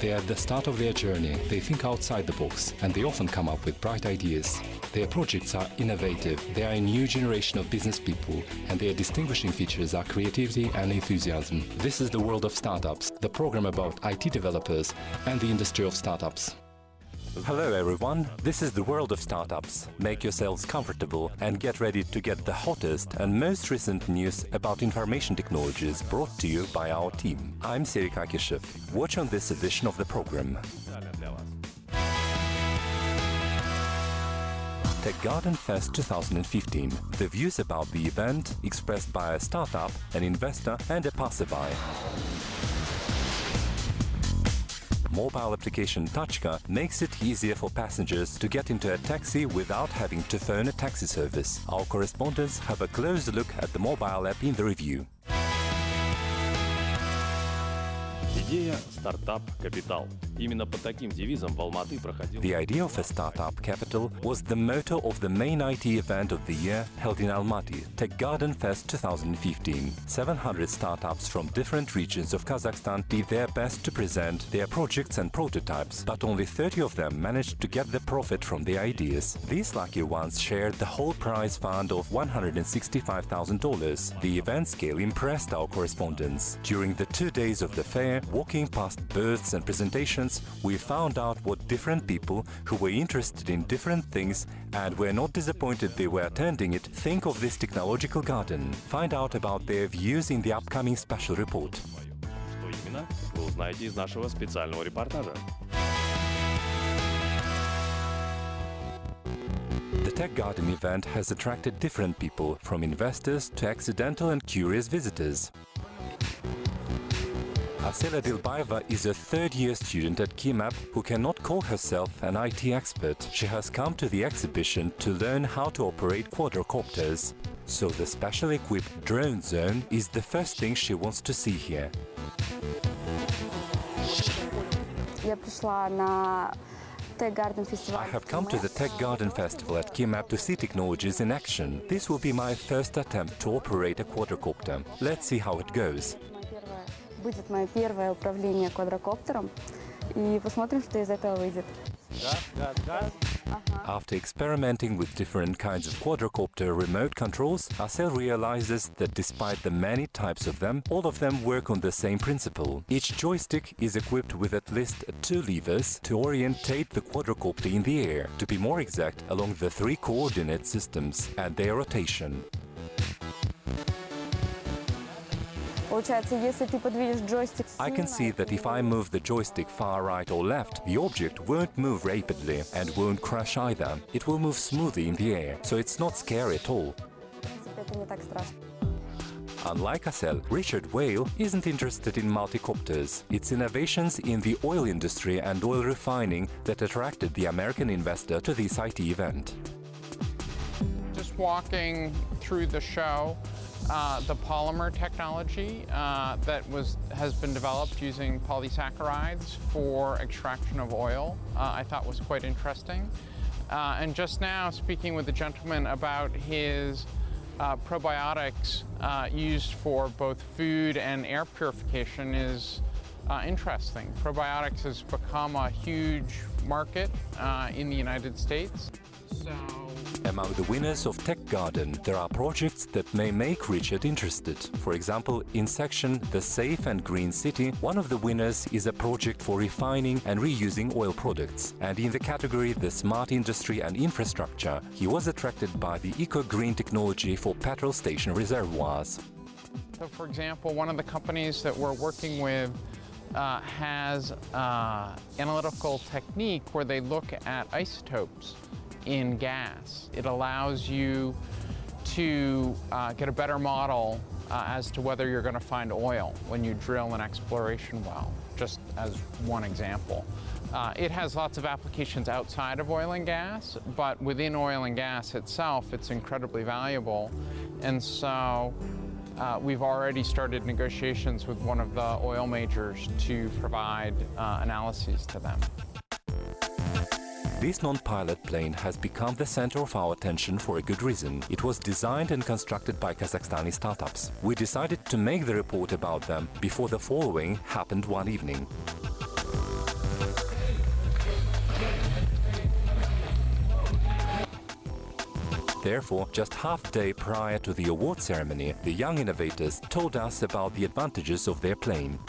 They are at the start of their journey, they think outside the box, and they often come up with bright ideas. Their projects are innovative, they are a new generation of business people, and their distinguishing features are creativity and enthusiasm. This is the World of Startups, the program about IT developers and the industry of startups. Hello everyone, this is the World of Startups. Make yourselves comfortable and get ready to get the hottest and most recent news about information technologies brought to you by our team. I'm Serik Akishev. Watch on this edition of the program. Tech Garden Fest 2015. The views about the event expressed by a startup, an investor and a passerby. Mobile application Tachka makes it easier for passengers to get into a taxi without having to phone a taxi service. Our correspondents have a close look at the mobile app in the review. Идея «Стартап Капитал». Именно под таким девизом в Алматы проходил... The idea of a startup capital was the motto of the main IT event of the year held in Almaty, Tech Garden Fest 2015. 700 startups from different regions of Kazakhstan did their best to present their projects and prototypes, but only 30 of them managed to get the profit from their ideas. These lucky ones shared the whole prize fund of $165,000. The event scale impressed our correspondents. During the 2 days of the fair, walking past booths and presentations, we found out what different people who were interested in different things and were not disappointed they were attending it think of this technological garden. Find out about their views in the upcoming special report. Что именно, вы узнаете из нашего специального репортажа. The Tech Garden event has attracted different people, from investors to accidental and curious visitors. Asela Dilbaeva is a third-year student at KIMAP who cannot call herself an IT expert. She has come to the exhibition to learn how to operate quadrocopters. So the specially equipped drone zone is the first thing she wants to see here. I have come to the Tech Garden Festival at KIMAP to see technologies in action. This will be my first attempt to operate a quadrocopter. Let's see how it goes. Будет мое первое управление квадрокоптером, и посмотрим, что из этого выйдет. After experimenting with different kinds of quadrocopter remote controls, Asel realizes that despite the many types of them, all of them work on the same principle. Each joystick is equipped with at least 2 levers to orientate the quadrocopter in the air, to be more exact, along the 3 coordinate systems and their rotation. I can see that if I move the joystick far right or left, the object won't move rapidly and won't crash either. It will move smoothly in the air, so it's not scary at all. Unlike Asel, Richard Whale isn't interested in multicopters. It's innovations in the oil industry and oil refining that attracted the American investor to this IT event. Just walking through the show, the polymer technology that has been developed using polysaccharides for extraction of oil, I thought was quite interesting. And just now, speaking with the gentleman about his probiotics used for both food and air purification is interesting. Probiotics has become a huge market in the United States. Among the winners of Tech Garden, there are projects that may make Richard interested. For example, in section The Safe and Green City, one of the winners is a project for refining and reusing oil products. And in the category The Smart Industry and Infrastructure, he was attracted by the eco-green technology for petrol station reservoirs. So, for example, one of the companies that we're working with has analytical technique where they look at isotopes in gas. It allows you to get a better model as to whether you're going to find oil when you drill an exploration well, just as one example. It has lots of applications outside of oil and gas, but within oil and gas itself, it's incredibly valuable. And so we've already started negotiations with one of the oil majors to provide analyses to them. This non-pilot plane has become the center of our attention for a good reason. It was designed and constructed by Kazakhstani startups. We decided to make the report about them before the following happened one evening. Therefore, just half a day prior to the award ceremony, the young innovators told us about the advantages of their plane.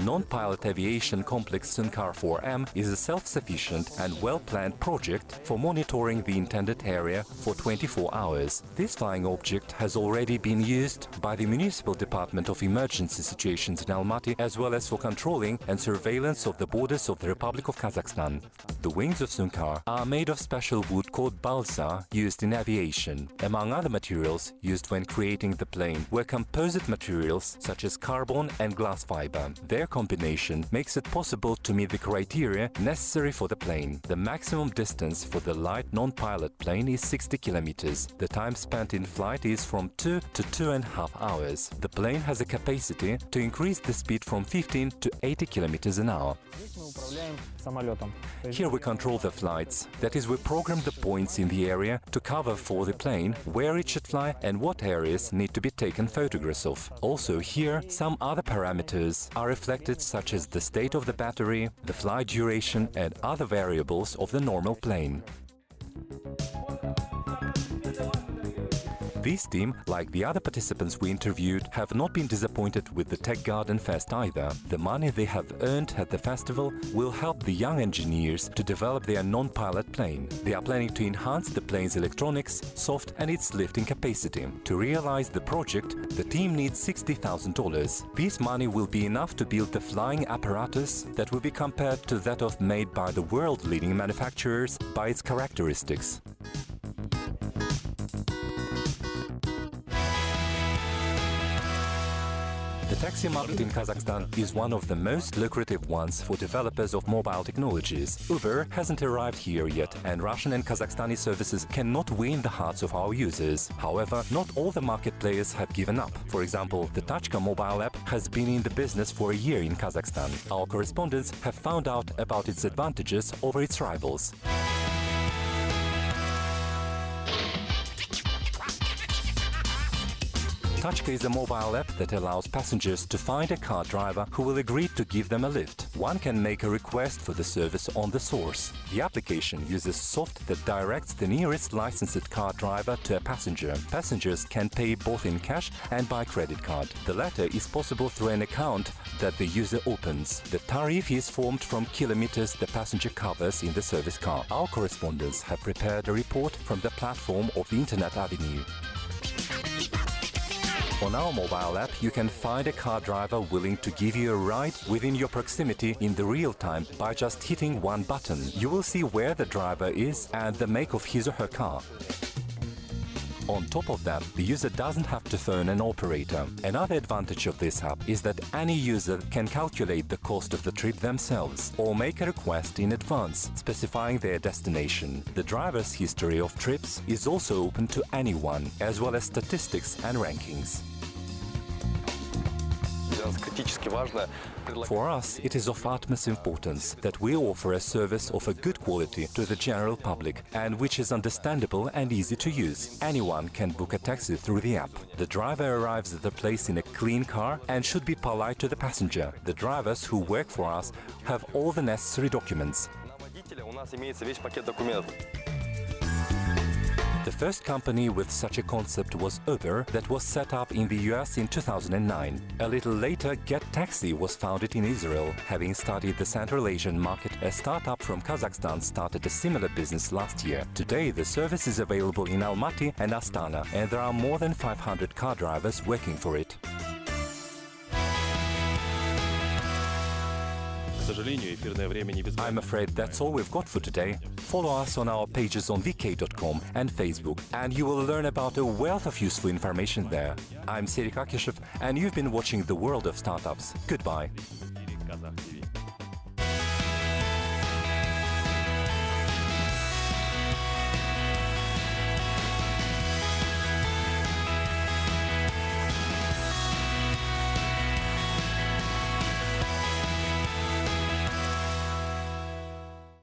Non-pilot aviation complex Sunkar 4M is a self-sufficient and well-planned project for monitoring the intended area for 24 hours. This flying object has already been used by the Municipal Department of Emergency Situations in Almaty, as well as for controlling and surveillance of the borders of the Republic of Kazakhstan. The wings of Sunkar are made of special wood called balsa used in aviation. Among other materials used when creating the plane were composite materials such as carbon and glass fiber. Their combination makes it possible to meet the criteria necessary for the plane. The maximum distance for the light non-pilot plane is 60 kilometers. The time spent in flight is from 2 to 2.5 hours. The plane has a capacity to increase the speed from 15 to 80 kilometers an hour. Here we control the flights. That is, we program the points in the area to cover for the plane, where it should fly and what areas need to be taken photographs of. Also here, some other parameters are reflected, such as the state of the battery, the flight duration and other variables of the normal plane. This team, like the other participants we interviewed, have not been disappointed with the Tech Garden Fest either. The money they have earned at the festival will help the young engineers to develop their non-pilot plane. They are planning to enhance the plane's electronics, soft and its lifting capacity. To realize the project, the team needs $60,000. This money will be enough to build the flying apparatus that will be compared to that of made by the world-leading manufacturers by its characteristics. The taxi market in Kazakhstan is one of the most lucrative ones for developers of mobile technologies. Uber hasn't arrived here yet, and Russian and Kazakhstani services cannot win the hearts of our users. However, not all the market players have given up. For example, the Tachka mobile app has been in the business for a year in Kazakhstan. Our correspondents have found out about its advantages over its rivals. Tachka is a mobile app that allows passengers to find a car driver who will agree to give them a lift. One can make a request for the service on the source. The application uses software that directs the nearest licensed car driver to a passenger. Passengers can pay both in cash and by credit card. The latter is possible through an account that the user opens. The tariff is formed from kilometers the passenger covers in the service car. Our correspondents have prepared a report from the platform of the Internet Avenue. On our mobile app, you can find a car driver willing to give you a ride within your proximity in the real time by just hitting one button. You will see where the driver is and the make of his or her car. On top of that, the user doesn't have to phone an operator. Another advantage of this app is that any user can calculate the cost of the trip themselves or make a request in advance, specifying their destination. The driver's history of trips is also open to anyone, as well as statistics and rankings. For us, it is of utmost importance that we offer a service of a good quality to the general public and which is understandable and easy to use. Anyone can book a taxi through the app. The driver arrives at the place in a clean car and should be polite to the passenger. The drivers who work for us have all the necessary documents. The first company with such a concept was Uber, that was set up in the US in 2009. A little later, Get Taxi was founded in Israel. Having studied the Central Asian market, a startup from Kazakhstan started a similar business last year. Today, the service is available in Almaty and Astana, and there are more than 500 car drivers working for it. I'm afraid that's all we've got for today. Follow us on our pages on vk.com and Facebook, and you will learn about a wealth of useful information there. I'm Serik Akishev, and you've been watching The World of Startups. Goodbye.